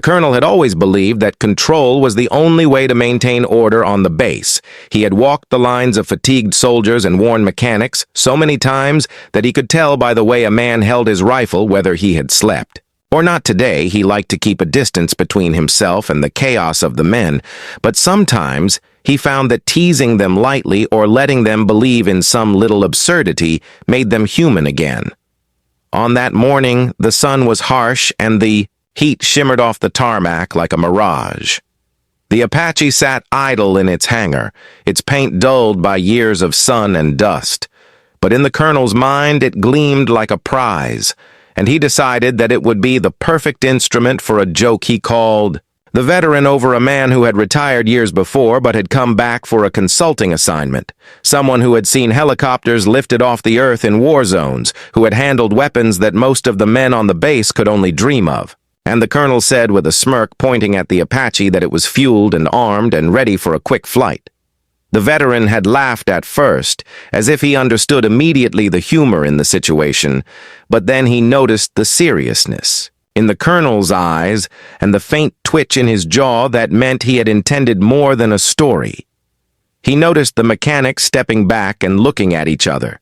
colonel had always believed that control was the only way to maintain order on the base. He had walked the lines of fatigued soldiers and worn mechanics so many times that he could tell by the way a man held his rifle whether he had slept. Or not today. He liked to keep a distance between himself and the chaos of the men, but sometimes he found that teasing them lightly or letting them believe in some little absurdity made them human again. On that morning, the sun was harsh and the heat shimmered off the tarmac like a mirage. The Apache sat idle in its hangar, its paint dulled by years of sun and dust. But in the colonel's mind it gleamed like a prize, and he decided that it would be the perfect instrument for a joke he called the veteran over a man who had retired years before but had come back for a consulting assignment, someone who had seen helicopters lifted off the earth in war zones, who had handled weapons that most of the men on the base could only dream of. And the colonel said with a smirk, pointing at the Apache, that it was fueled and armed and ready for a quick flight. The veteran had laughed at first, as if he understood immediately the humor in the situation, but then he noticed the seriousness in the colonel's eyes and the faint twitch in his jaw that meant he had intended more than a story. He noticed the mechanics stepping back and looking at each other,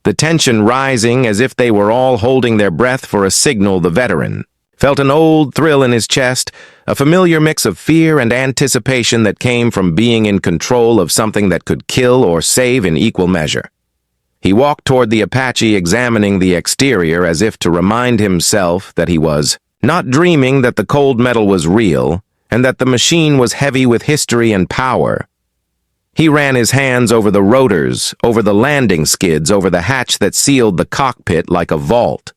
the tension rising as if they were all holding their breath for a signal. The veteran felt an old thrill in his chest, a familiar mix of fear and anticipation that came from being in control of something that could kill or save in equal measure. He walked toward the Apache, examining the exterior as if to remind himself that he was not dreaming, that the cold metal was real, and that the machine was heavy with history and power. He ran his hands over the rotors, over the landing skids, over the hatch that sealed the cockpit like a vault.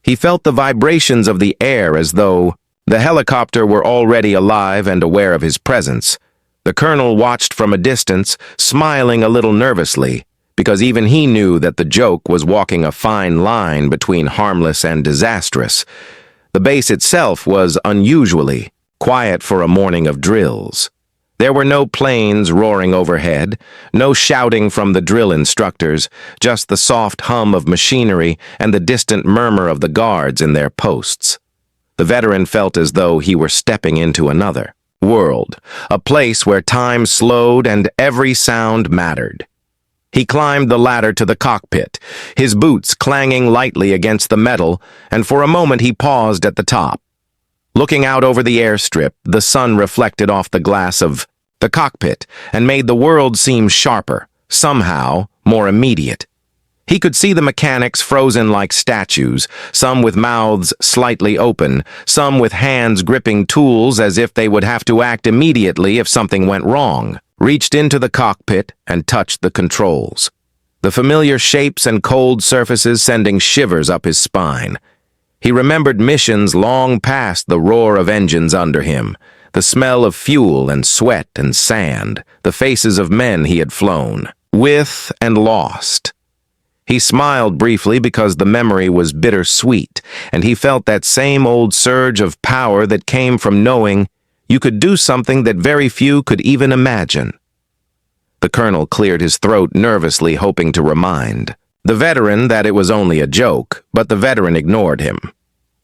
He felt the vibrations of the air as though the helicopter were already alive and aware of his presence. The colonel watched from a distance, smiling a little nervously, because even he knew that the joke was walking a fine line between harmless and disastrous. The base itself was unusually quiet for a morning of drills. There were no planes roaring overhead, no shouting from the drill instructors, just the soft hum of machinery and the distant murmur of the guards in their posts. The veteran felt as though he were stepping into another world, a place where time slowed and every sound mattered. He climbed the ladder to the cockpit, his boots clanging lightly against the metal, and for a moment he paused at the top. Looking out over the airstrip, the sun reflected off the glass of the cockpit and made the world seem sharper, somehow more immediate. He could see the mechanics frozen like statues, some with mouths slightly open, some with hands gripping tools as if they would have to act immediately if something went wrong. Reached into the cockpit and touched the controls. The familiar shapes and cold surfaces sending shivers up his spine. He remembered missions long past the roar of engines under him, the smell of fuel and sweat and sand, the faces of men he had flown with and lost. He smiled briefly because the memory was bittersweet, and he felt that same old surge of power that came from knowing you could do something that very few could even imagine. The colonel cleared his throat nervously, hoping to remind the veteran that it was only a joke, but the veteran ignored him.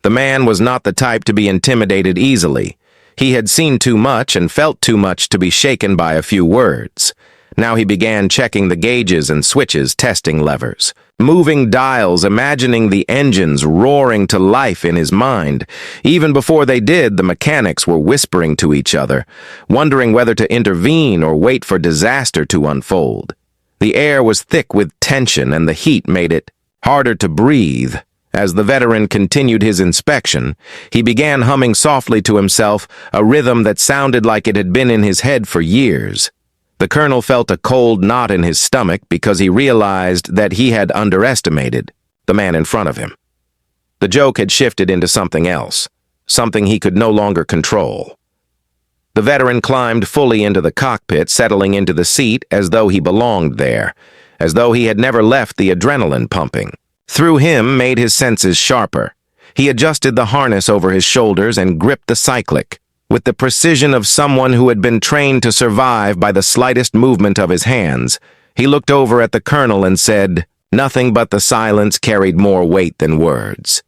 The man was not the type to be intimidated easily. He had seen too much and felt too much to be shaken by a few words. Now he began checking the gauges and switches, testing levers, moving dials, imagining the engines roaring to life in his mind. Even before they did, the mechanics were whispering to each other, wondering whether to intervene or wait for disaster to unfold. The air was thick with tension, and the heat made it harder to breathe. As the veteran continued his inspection, he began humming softly to himself, a rhythm that sounded like it had been in his head for years. The colonel felt a cold knot in his stomach because he realized that he had underestimated the man in front of him. The joke had shifted into something else, something he could no longer control. The veteran climbed fully into the cockpit, settling into the seat as though he belonged there, as though he had never left the adrenaline pumping. Through him made his senses sharper. He adjusted the harness over his shoulders and gripped the cyclic, with the precision of someone who had been trained to survive by the slightest movement of his hands. He looked over at the colonel and said, nothing but the silence carried more weight than words.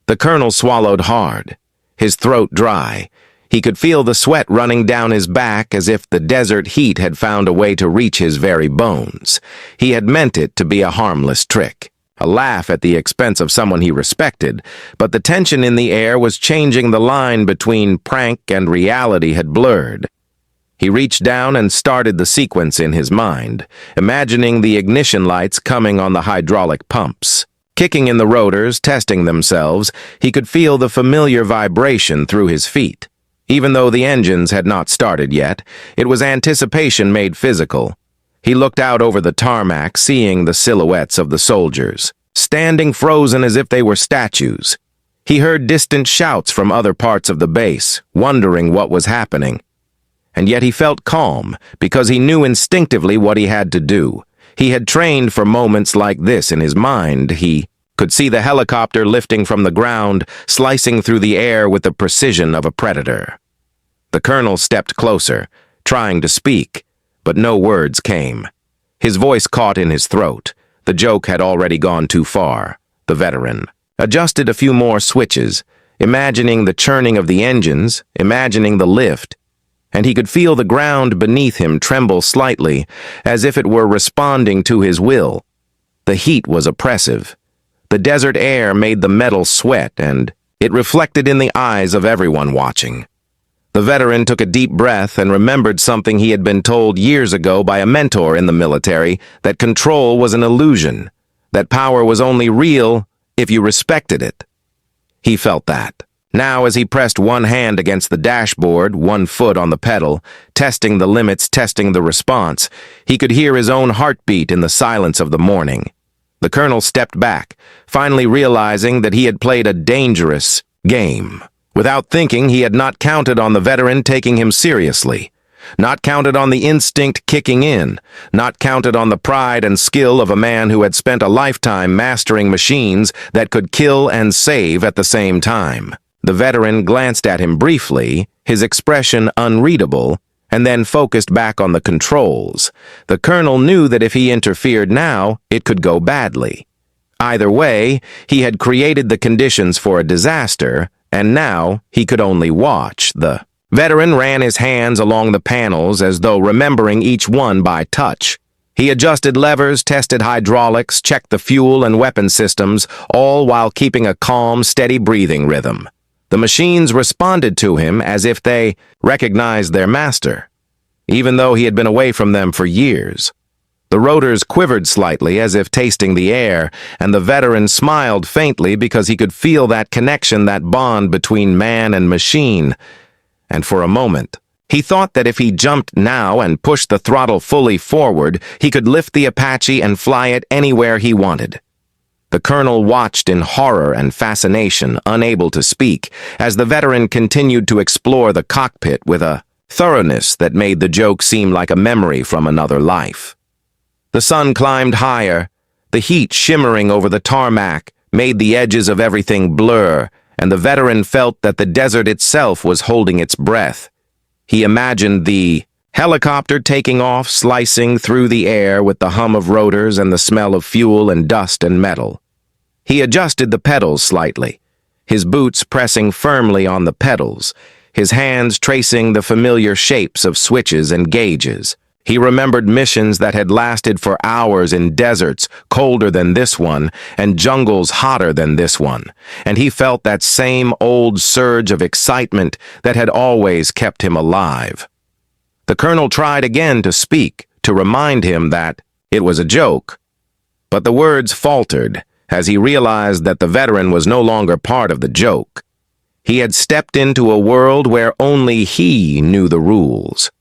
The colonel swallowed hard. his throat dry. He could feel the sweat running down his back as if the desert heat had found a way to reach his very bones. He had meant it to be a harmless trick, a laugh at the expense of someone he respected, but the tension in the air was changing. The line between prank and reality had blurred. He reached down and started the sequence in his mind, imagining the ignition lights coming on the hydraulic pumps. Kicking in the rotors, testing themselves, he could feel the familiar vibration through his feet. Even though the engines had not started yet, it was anticipation made physical. He looked out over the tarmac, seeing the silhouettes of the soldiers, standing frozen as if they were statues. He heard distant shouts from other parts of the base, wondering what was happening. And yet he felt calm, because he knew instinctively what he had to do. He had trained for moments like this in his mind. He could see the helicopter lifting from the ground, slicing through the air with the precision of a predator. The colonel stepped closer, trying to speak, but no words came. His voice caught in his throat. The joke had already gone too far. The veteran adjusted a few more switches, imagining the churning of the engines, imagining the lift, and he could feel the ground beneath him tremble slightly, as if it were responding to his will. The heat was oppressive. The desert air made the metal sweat, and it reflected in the eyes of everyone watching. The veteran took a deep breath and remembered something he had been told years ago by a mentor in the military, that control was an illusion, that power was only real if you respected it. He felt that. Now, as he pressed one hand against the dashboard, one foot on the pedal, testing the limits, testing the response, he could hear his own heartbeat in the silence of the morning. The colonel stepped back, finally realizing that he had played a dangerous game. Without thinking, he had not counted on the veteran taking him seriously, not counted on the instinct kicking in, not counted on the pride and skill of a man who had spent a lifetime mastering machines that could kill and save at the same time. The veteran glanced at him briefly, his expression unreadable, and then focused back on the controls. The colonel knew that if he interfered now, it could go badly. Either way, he had created the conditions for a disaster, and now he could only watch. The veteran ran his hands along the panels as though remembering each one by touch. He adjusted levers, tested hydraulics, checked the fuel and weapon systems, all while keeping a calm, steady breathing rhythm. The machines responded to him as if they recognized their master, even though he had been away from them for years. The rotors quivered slightly as if tasting the air, and the veteran smiled faintly because he could feel that connection, that bond between man and machine. And for a moment, he thought that if he jumped now and pushed the throttle fully forward, he could lift the Apache and fly it anywhere he wanted. The colonel watched in horror and fascination, unable to speak, as the veteran continued to explore the cockpit with a thoroughness that made the joke seem like a memory from another life. The sun climbed higher. The heat shimmering over the tarmac made the edges of everything blur, and the veteran felt that the desert itself was holding its breath. He imagined the helicopter taking off, slicing through the air with the hum of rotors and the smell of fuel and dust and metal. He adjusted the pedals slightly, his boots pressing firmly on the pedals, his hands tracing the familiar shapes of switches and gauges. He remembered missions that had lasted for hours in deserts colder than this one and jungles hotter than this one, and he felt that same old surge of excitement that had always kept him alive. The colonel tried again to speak, to remind him that it was a joke, but the words faltered as he realized that the veteran was no longer part of the joke. He had stepped into a world where only he knew the rules.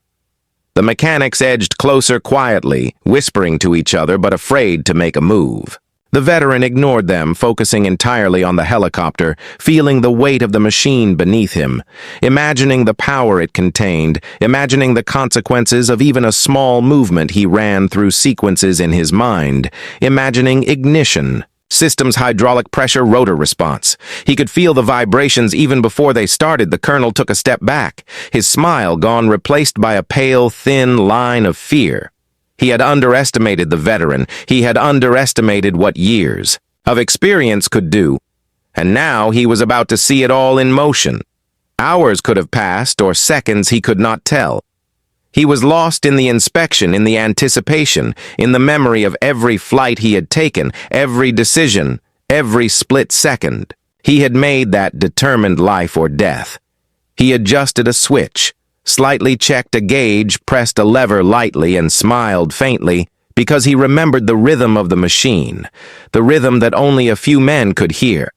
The mechanics edged closer quietly, whispering to each other but afraid to make a move. The veteran ignored them, focusing entirely on the helicopter, feeling the weight of the machine beneath him, imagining the power it contained, imagining the consequences of even a small movement. He ran through sequences in his mind, imagining ignition, systems, hydraulic pressure, rotor response. He could feel the vibrations even before they started. The colonel took a step back, his smile gone, replaced by a pale, thin line of fear. He had underestimated the veteran. He had underestimated what years of experience could do. And now he was about to see it all in motion. Hours could have passed, or seconds he could not tell. He was lost in the inspection, in the anticipation, in the memory of every flight he had taken, every decision, every split second. He had made that determined life or death. He adjusted a switch, slightly checked a gauge, pressed a lever lightly, and smiled faintly, because he remembered the rhythm of the machine, the rhythm that only a few men could hear.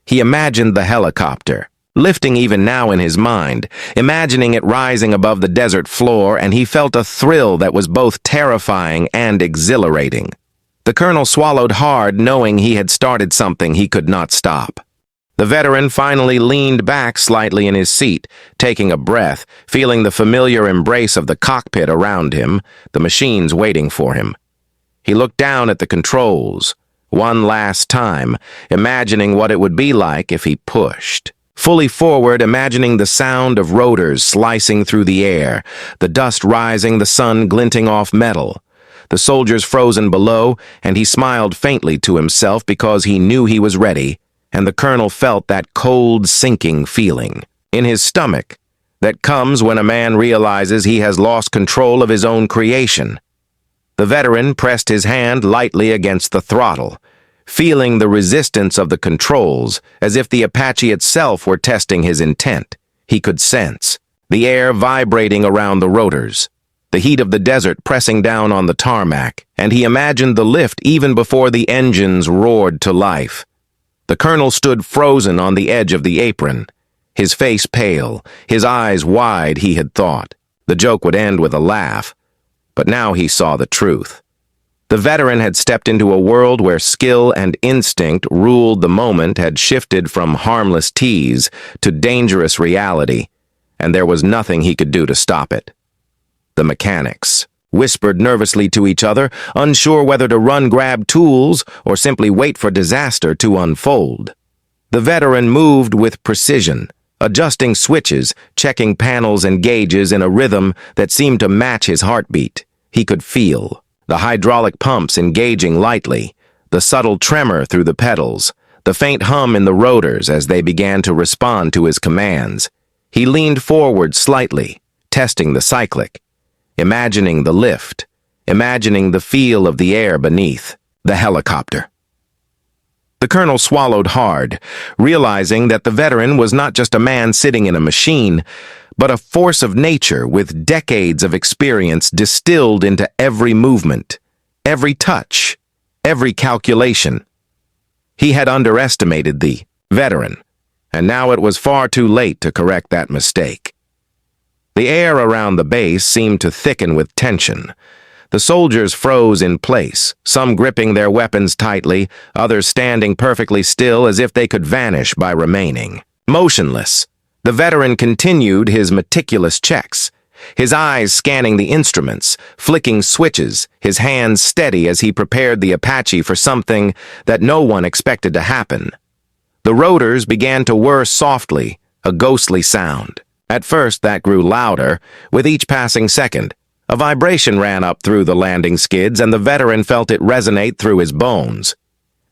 He imagined the helicopter, lifting even now in his mind, imagining it rising above the desert floor, and he felt a thrill that was both terrifying and exhilarating. The colonel swallowed hard, knowing he had started something he could not stop. The veteran finally leaned back slightly in his seat, taking a breath, feeling the familiar embrace of the cockpit around him, the machines waiting for him. He looked down at the controls, one last time, imagining what it would be like if he pushed. Fully forward, imagining the sound of rotors slicing through the air, the dust rising, the sun glinting off metal. The soldiers frozen below, and he smiled faintly to himself because he knew he was ready, and the colonel felt that cold, sinking feeling in his stomach that comes when a man realizes he has lost control of his own creation. The veteran pressed his hand lightly against the throttle, feeling the resistance of the controls, as if the Apache itself were testing his intent. He could sense the air vibrating around the rotors, the heat of the desert pressing down on the tarmac, and he imagined the lift even before the engines roared to life. The colonel stood frozen on the edge of the apron, his face pale, his eyes wide. He had thought the joke would end with a laugh, but now he saw the truth. The veteran had stepped into a world where skill and instinct ruled the moment, had shifted from harmless tease to dangerous reality, and there was nothing he could do to stop it. The mechanics whispered nervously to each other, unsure whether to run grab tools or simply wait for disaster to unfold. The veteran moved with precision, adjusting switches, checking panels and gauges in a rhythm that seemed to match his heartbeat. He could feel the hydraulic pumps engaging lightly, the subtle tremor through the pedals, the faint hum in the rotors as they began to respond to his commands. He leaned forward slightly, testing the cyclic, imagining the lift, imagining the feel of the air beneath the helicopter. The colonel swallowed hard, realizing that the veteran was not just a man sitting in a machine, but a force of nature with decades of experience distilled into every movement, every touch, every calculation. He had underestimated the veteran, and now it was far too late to correct that mistake. The air around the base seemed to thicken with tension. The soldiers froze in place, some gripping their weapons tightly, others standing perfectly still as if they could vanish by remaining motionless. The veteran continued his meticulous checks, his eyes scanning the instruments, flicking switches, his hands steady as he prepared the Apache for something that no one expected to happen. The rotors began to whir softly, a ghostly sound. At first, that grew louder, with each passing second. A vibration ran up through the landing skids, and the veteran felt it resonate through his bones.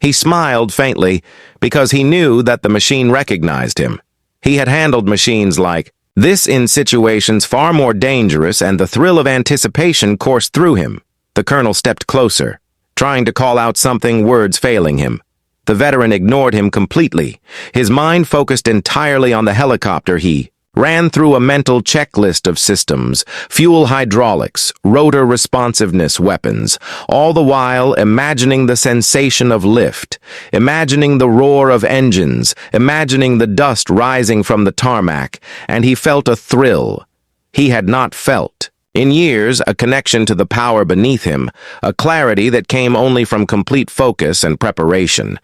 He smiled faintly, because he knew that the machine recognized him. He had handled machines like this in situations far more dangerous, and the thrill of anticipation coursed through him. The colonel stepped closer, trying to call out something, words failing him. The veteran ignored him completely, his mind focused entirely on the helicopter. He ran through a mental checklist of systems, fuel hydraulics, rotor responsiveness weapons, all the while imagining the sensation of lift, imagining the roar of engines, imagining the dust rising from the tarmac, and he felt a thrill he had not felt in years, a connection to the power beneath him, a clarity that came only from complete focus and preparation.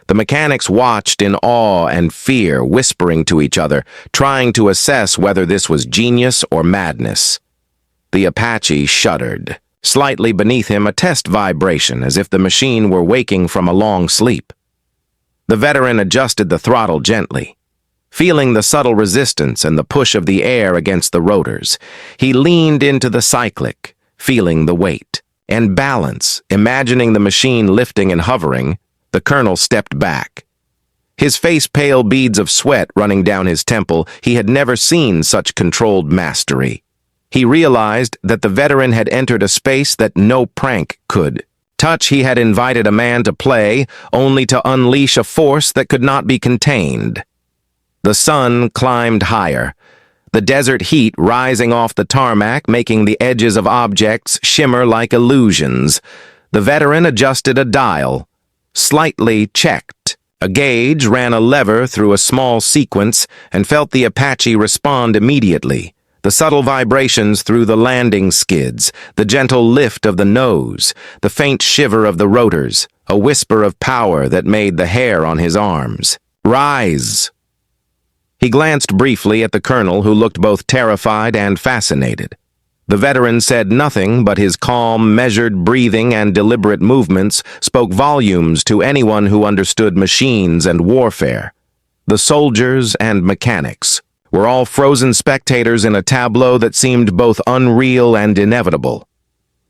The mechanics watched in awe and fear, whispering to each other, trying to assess whether this was genius or madness. The Apache shuddered. Slightly beneath him, a test vibration, as if the machine were waking from a long sleep. The veteran adjusted the throttle gently. Feeling the subtle resistance and the push of the air against the rotors, he leaned into the cyclic, feeling the weight and balance, imagining the machine lifting and hovering. The colonel stepped back. His face pale, beads of sweat running down his temple. He had never seen such controlled mastery. He realized that the veteran had entered a space that no prank could touch. He had invited a man to play, only to unleash a force that could not be contained. The sun climbed higher, the desert heat rising off the tarmac, making the edges of objects shimmer like illusions. The veteran adjusted a dial, slightly checked. A gauge ran a lever through a small sequence and felt the Apache respond immediately. The subtle vibrations through the landing skids, the gentle lift of the nose, the faint shiver of the rotors, a whisper of power that made the hair on his arms. "Rise!" He glanced briefly at the colonel, who looked both terrified and fascinated. The veteran said nothing, but his calm, measured breathing and deliberate movements spoke volumes to anyone who understood machines and warfare. The soldiers and mechanics were all frozen spectators in a tableau that seemed both unreal and inevitable.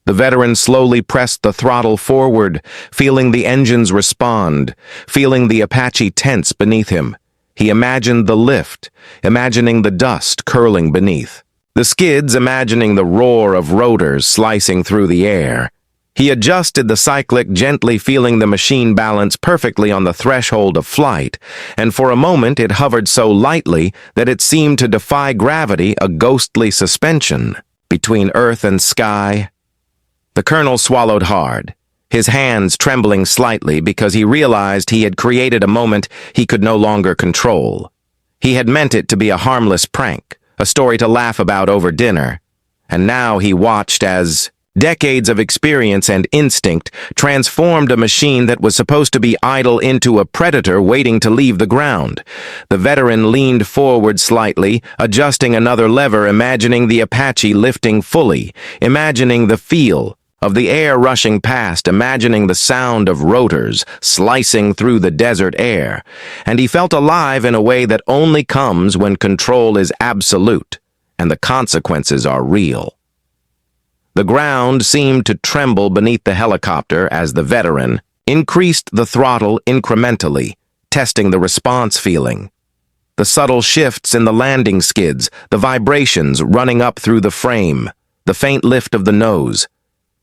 The veteran slowly pressed the throttle forward, feeling the engines respond, feeling the Apache tense beneath him. He imagined the lift, imagining the dust curling beneath. The skids, imagining the roar of rotors slicing through the air. He adjusted the cyclic, gently feeling the machine balance perfectly on the threshold of flight, and for a moment it hovered so lightly that it seemed to defy gravity, a ghostly suspension between earth and sky. The colonel swallowed hard, his hands trembling slightly because he realized he had created a moment he could no longer control. He had meant it to be a harmless prank, a story to laugh about over dinner, and now he watched as decades of experience and instinct transformed a machine that was supposed to be idle into a predator waiting to leave the ground. The veteran leaned forward slightly, adjusting another lever, imagining the Apache lifting fully, imagining the feel of the air rushing past, imagining the sound of rotors slicing through the desert air, and he felt alive in a way that only comes when control is absolute and the consequences are real. The ground seemed to tremble beneath the helicopter as the veteran increased the throttle incrementally, testing the response feeling. The subtle shifts in the landing skids, the vibrations running up through the frame, the faint lift of the nose.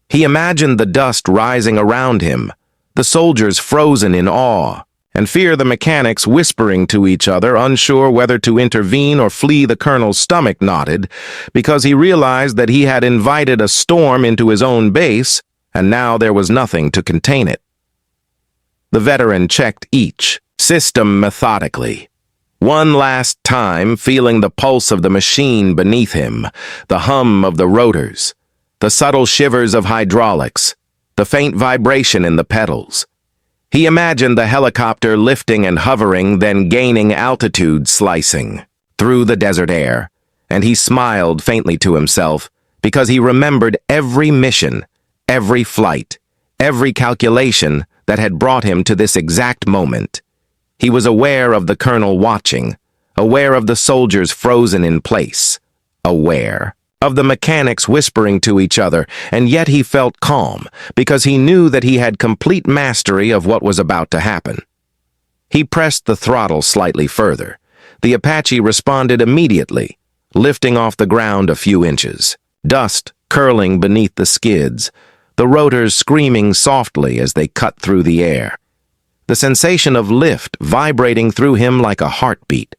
He imagined the dust rising around him, the soldiers frozen in awe, and fear the mechanics whispering to each other, unsure whether to intervene or flee. The colonel's stomach knotted, because he realized that he had invited a storm into his own base, and now there was nothing to contain it. The veteran checked each system methodically. One last time, feeling the pulse of the machine beneath him, the hum of the rotors, the subtle shivers of hydraulics, the faint vibration in the pedals. He imagined the helicopter lifting and hovering, then gaining altitude, slicing through the desert air, and he smiled faintly to himself because he remembered every mission, every flight, every calculation that had brought him to this exact moment. He was aware of the colonel watching, aware of the soldiers frozen in place, aware of the mechanics whispering to each other, and yet he felt calm because he knew that he had complete mastery of what was about to happen. He pressed the throttle slightly further. The Apache responded immediately, lifting off the ground a few inches, dust curling beneath the skids, the rotors screaming softly as they cut through the air, the sensation of lift vibrating through him like a heartbeat.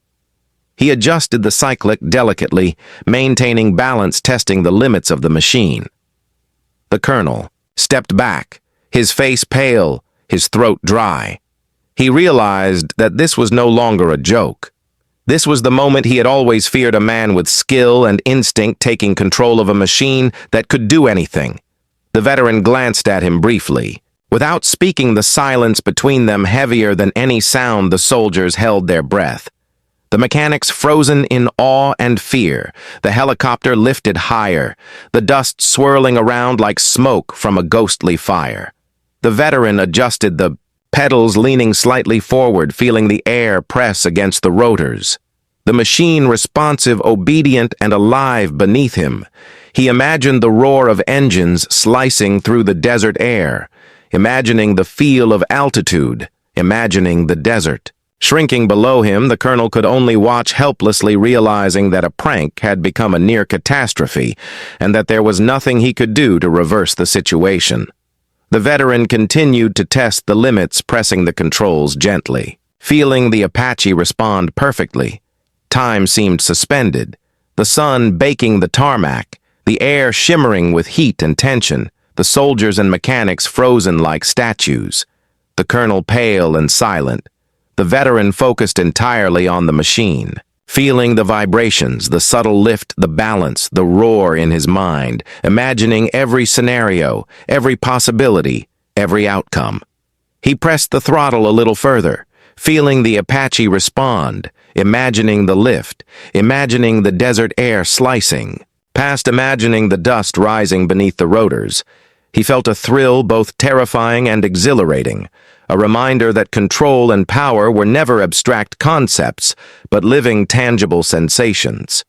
He adjusted the cyclic delicately, maintaining balance, testing the limits of the machine. The colonel stepped back, his face pale, his throat dry. He realized that this was no longer a joke. This was the moment he had always feared, a man with skill and instinct taking control of a machine that could do anything. The veteran glanced at him briefly. Without speaking, the silence between them heavier than any sound, the soldiers held their breath. The mechanics frozen in awe and fear, the helicopter lifted higher, the dust swirling around like smoke from a ghostly fire. The veteran adjusted the pedals, leaning slightly forward, feeling the air press against the rotors. The machine responsive, obedient, and alive beneath him. He imagined the roar of engines slicing through the desert air, imagining the feel of altitude, imagining the desert. Shrinking below him, the colonel could only watch helplessly, realizing that a prank had become a near catastrophe and that there was nothing he could do to reverse the situation. The veteran continued to test the limits, pressing the controls gently. Feeling the Apache respond perfectly, time seemed suspended, the sun baking the tarmac, the air shimmering with heat and tension, the soldiers and mechanics frozen like statues, the colonel pale and silent. The veteran focused entirely on the machine, feeling the vibrations, the subtle lift, the balance, the roar in his mind, imagining every scenario, every possibility, every outcome. He pressed the throttle a little further, feeling the Apache respond, imagining the lift, imagining the desert air slicing, past imagining the dust rising beneath the rotors. He felt a thrill both terrifying and exhilarating, a reminder that control and power were never abstract concepts, but living, tangible sensations.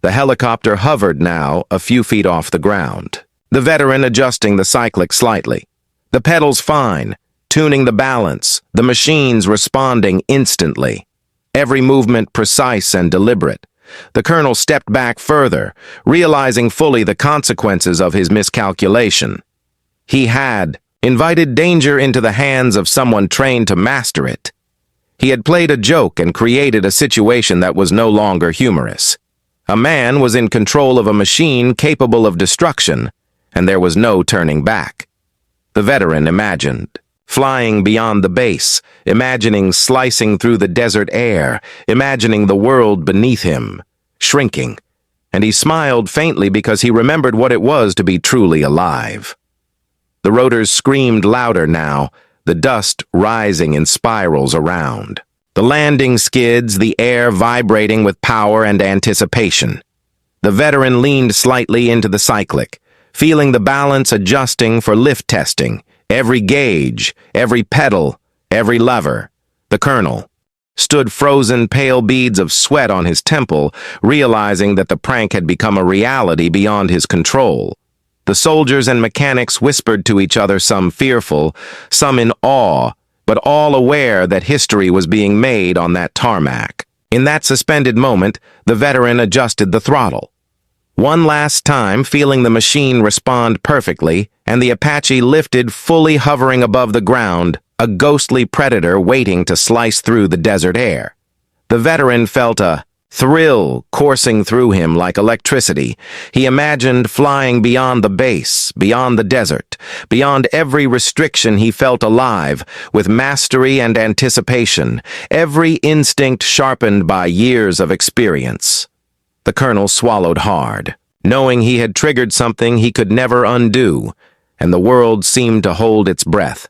The helicopter hovered now a few feet off the ground, the veteran adjusting the cyclic slightly. The pedals fine, tuning the balance, the machines responding instantly. Every movement precise and deliberate. The colonel stepped back further, realizing fully the consequences of his miscalculation. He had invited danger into the hands of someone trained to master it. He had played a joke and created a situation that was no longer humorous. A man was in control of a machine capable of destruction, and there was no turning back. The veteran imagined, flying beyond the base, imagining slicing through the desert air, imagining the world beneath him, shrinking, and he smiled faintly because he remembered what it was to be truly alive. The rotors screamed louder now, the dust rising in spirals around. The landing skids, the air vibrating with power and anticipation. The veteran leaned slightly into the cyclic, feeling the balance adjusting for lift testing, every gauge, every pedal, every lever. The colonel stood frozen, pale beads of sweat on his temple, realizing that the prank had become a reality beyond his control. The soldiers and mechanics whispered to each other, some fearful, some in awe, but all aware that history was being made on that tarmac. In that suspended moment, the veteran adjusted the throttle. One last time, feeling the machine respond perfectly, and the Apache lifted, fully hovering above the ground, a ghostly predator waiting to slice through the desert air. The veteran felt a thrill coursing through him like electricity. He imagined flying beyond the base, beyond the desert, beyond every restriction. He felt alive, with mastery and anticipation, every instinct sharpened by years of experience. The colonel swallowed hard, knowing he had triggered something he could never undo, and the world seemed to hold its breath.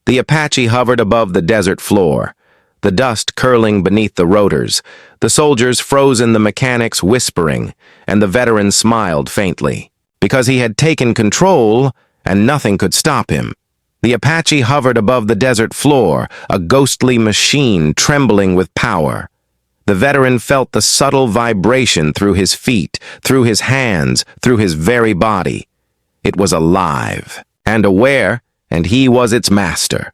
The Apache hovered above the desert floor, the dust curling beneath the rotors, the soldiers frozen, the mechanics whispering, and the veteran smiled faintly, because he had taken control and nothing could stop him. The Apache hovered above the desert floor, a ghostly machine trembling with power. The veteran felt the subtle vibration through his feet, through his hands, through his very body. It was alive and aware, and he was its master.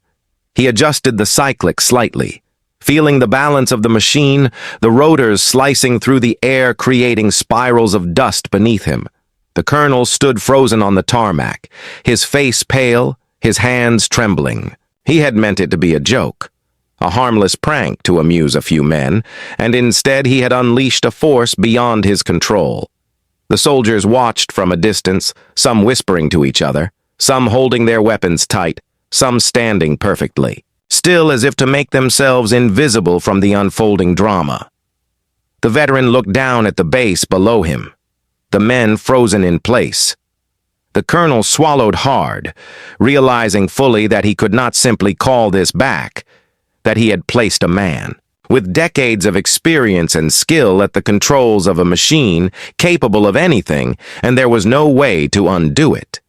He adjusted the cyclic slightly, feeling the balance of the machine, the rotors slicing through the air, creating spirals of dust beneath him. The colonel stood frozen on the tarmac, his face pale, his hands trembling. He had meant it to be a joke, a harmless prank to amuse a few men, and instead he had unleashed a force beyond his control. The soldiers watched from a distance, some whispering to each other, some holding their weapons tight, some standing perfectly, still as if to make themselves invisible from the unfolding drama. The veteran looked down at the base below him, the men frozen in place. The colonel swallowed hard, realizing fully that he could not simply call this back, that he had placed a man, with decades of experience and skill at the controls of a machine capable of anything, and there was no way to undo it.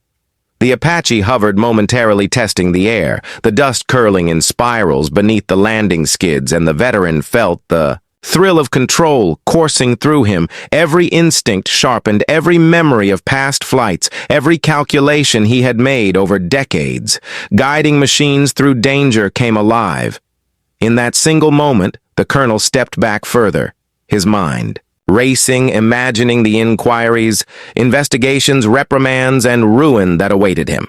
The Apache hovered, momentarily testing the air, the dust curling in spirals beneath the landing skids, and the veteran felt the thrill of control coursing through him, every instinct sharpened, every memory of past flights, every calculation he had made over decades. Guiding machines through danger came alive. In that single moment, the colonel stepped back further, his mind racing, imagining the inquiries, investigations, reprimands, and ruin that awaited him.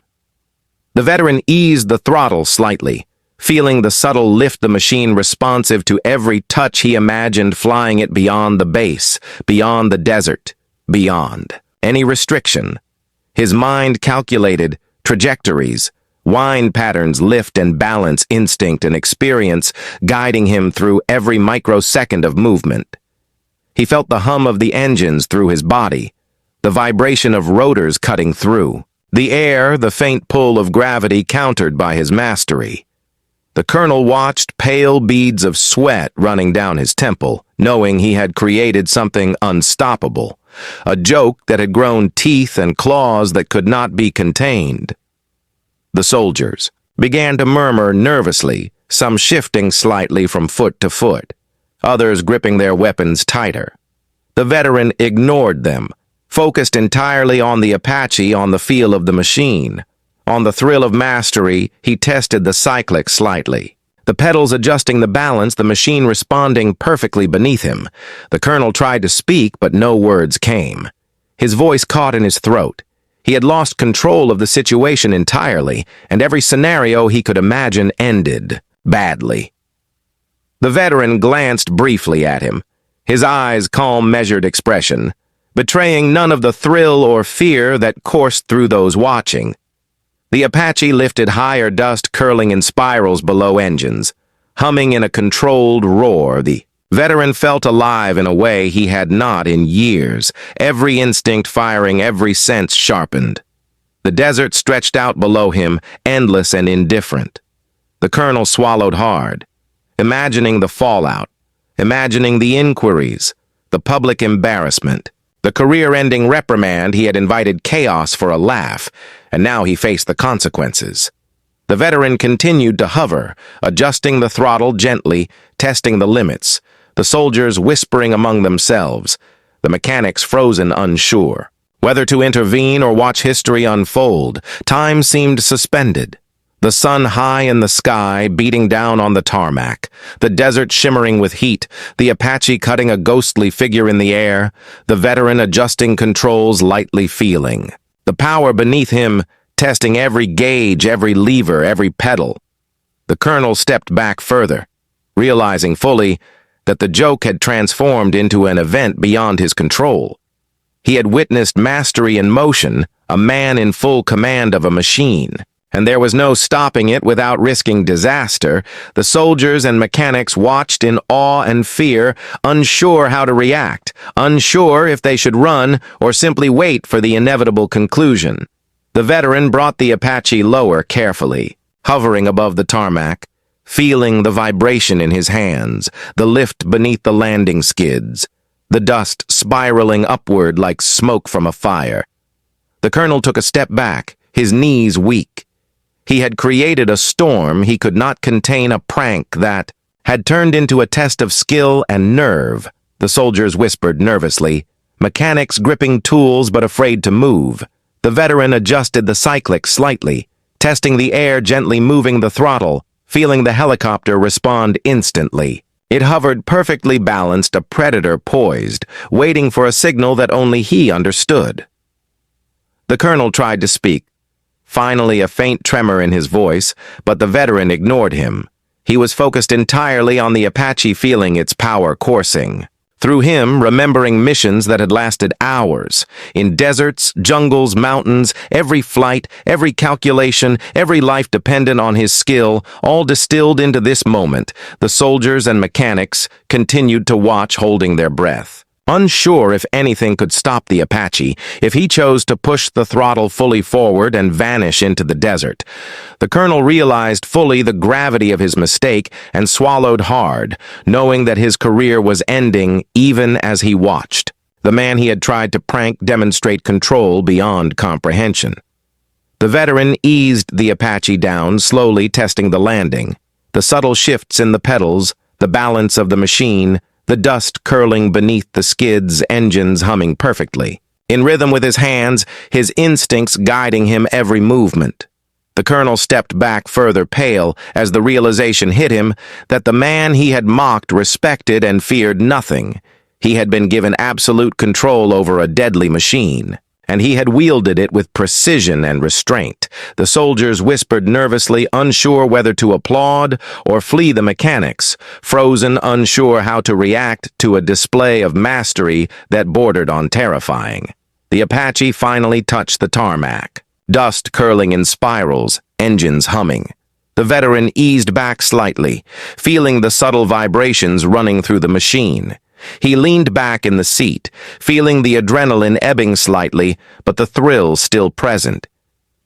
The veteran eased the throttle slightly, feeling the subtle lift the machine responsive to every touch he imagined, flying it beyond the base, beyond the desert, beyond any restriction. His mind calculated trajectories, wind patterns, lift and balance, instinct and experience, guiding him through every microsecond of movement. He felt the hum of the engines through his body, the vibration of rotors cutting through, the air, the faint pull of gravity countered by his mastery. The colonel watched, pale beads of sweat running down his temple, knowing he had created something unstoppable, a joke that had grown teeth and claws that could not be contained. The soldiers began to murmur nervously, some shifting slightly from foot to foot, others gripping their weapons tighter. The veteran ignored them, focused entirely on the Apache, on the feel of the machine. On the thrill of mastery, he tested the cyclic slightly. The pedals adjusting the balance, the machine responding perfectly beneath him. The colonel tried to speak, but no words came. His voice caught in his throat. He had lost control of the situation entirely, and every scenario he could imagine ended badly. The veteran glanced briefly at him, his eyes calm, measured expression, betraying none of the thrill or fear that coursed through those watching. The Apache lifted higher, dust curling in spirals below engines, humming in a controlled roar. The veteran felt alive in a way he had not in years, every instinct firing, every sense sharpened. The desert stretched out below him, endless and indifferent. The colonel swallowed hard, imagining the fallout, imagining the inquiries, the public embarrassment, the career-ending reprimand. He had invited chaos for a laugh, and now he faced the consequences. The veteran continued to hover, adjusting the throttle gently, testing the limits, the soldiers whispering among themselves, the mechanics frozen, unsure. Whether to intervene or watch history unfold, time seemed suspended. The sun high in the sky, beating down on the tarmac, the desert shimmering with heat, the Apache cutting a ghostly figure in the air, the veteran adjusting controls, lightly feeling. The power beneath him, testing every gauge, every lever, every pedal. The colonel stepped back further, realizing fully that the joke had transformed into an event beyond his control. He had witnessed mastery in motion, a man in full command of a machine. And there was no stopping it without risking disaster. The soldiers and mechanics watched in awe and fear, unsure how to react, unsure if they should run or simply wait for the inevitable conclusion. The veteran brought the Apache lower carefully, hovering above the tarmac, feeling the vibration in his hands, the lift beneath the landing skids, the dust spiraling upward like smoke from a fire. The colonel took a step back, his knees weak. He had created a storm he could not contain, a prank that had turned into a test of skill and nerve. The soldiers whispered nervously, mechanics gripping tools but afraid to move. The veteran adjusted the cyclic slightly, testing the air, gently moving the throttle, feeling the helicopter respond instantly. It hovered perfectly balanced, a predator poised, waiting for a signal that only he understood. The colonel tried to speak. Finally, a faint tremor in his voice, but the veteran ignored him. He was focused entirely on the Apache, feeling its power coursing. Through him, remembering missions that had lasted hours. In deserts, jungles, mountains, every flight, every calculation, every life dependent on his skill, all distilled into this moment. The soldiers and mechanics continued to watch, holding their breath. Unsure if anything could stop the Apache, if he chose to push the throttle fully forward and vanish into the desert. The colonel realized fully the gravity of his mistake and swallowed hard, knowing that his career was ending even as he watched. The man he had tried to prank demonstrate control beyond comprehension. The veteran eased the Apache down, slowly testing the landing. The subtle shifts in the pedals, the balance of the machine, the dust curling beneath the skids, engines humming perfectly. In rhythm with his hands, his instincts guiding him every movement. The The colonel stepped back further pale as the realization hit him that the man he had mocked respected and feared nothing. He had been given absolute control over a deadly machine, and he had wielded it with precision and restraint. The soldiers whispered nervously, unsure whether to applaud or flee the mechanics, frozen, unsure how to react to a display of mastery that bordered on terrifying. The Apache finally touched the tarmac, dust curling in spirals, engines humming. The veteran eased back slightly, feeling the subtle vibrations running through the machine. He leaned back in the seat, feeling the adrenaline ebbing slightly, but the thrill still present.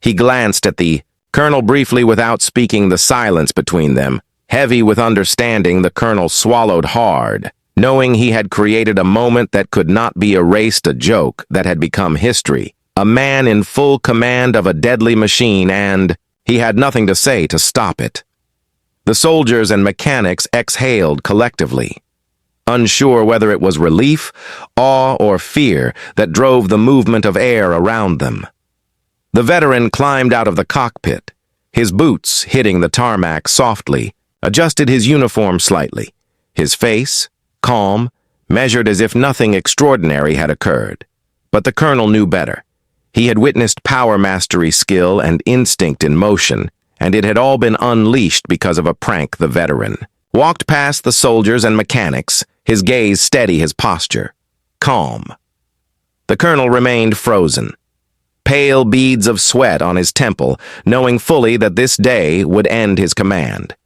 He glanced at the colonel briefly without speaking, the silence between them. Heavy with understanding, the colonel swallowed hard, knowing he had created a moment that could not be erased, a joke that had become history. A man in full command of a deadly machine, and he had nothing to say to stop it. The soldiers and mechanics exhaled collectively, unsure whether it was relief, awe, or fear that drove the movement of air around them. The veteran climbed out of the cockpit, his boots hitting the tarmac softly, adjusted his uniform slightly. His face, calm, measured as if nothing extraordinary had occurred. But the colonel knew better. He had witnessed power mastery, skill, and instinct in motion, and it had all been unleashed because of a prank. The veteran walked past the soldiers and mechanics, his gaze steady, his posture calm. The colonel remained frozen, pale beads of sweat on his temple, knowing fully that this day would end his command.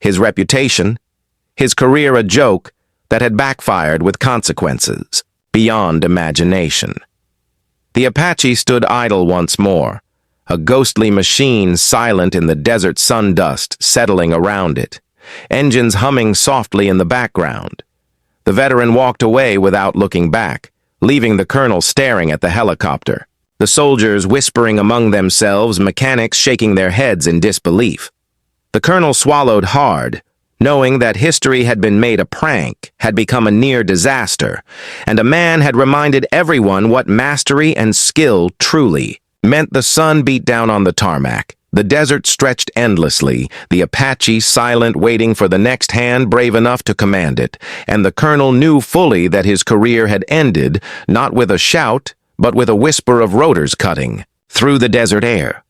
His reputation, his career a joke that had backfired with consequences beyond imagination. The Apache stood idle once more, a ghostly machine silent in the desert sun dust settling around it, engines humming softly in the background. The veteran walked away without looking back, leaving the colonel staring at the helicopter, the soldiers whispering among themselves, mechanics shaking their heads in disbelief. The colonel swallowed hard, knowing that history had been made a prank, had become a near disaster, and a man had reminded everyone what mastery and skill truly meant. The sun beat down on the tarmac. The desert stretched endlessly, the Apache silent, waiting for the next hand brave enough to command it, and the colonel knew fully that his career had ended, not with a shout, but with a whisper of rotors cutting through the desert air.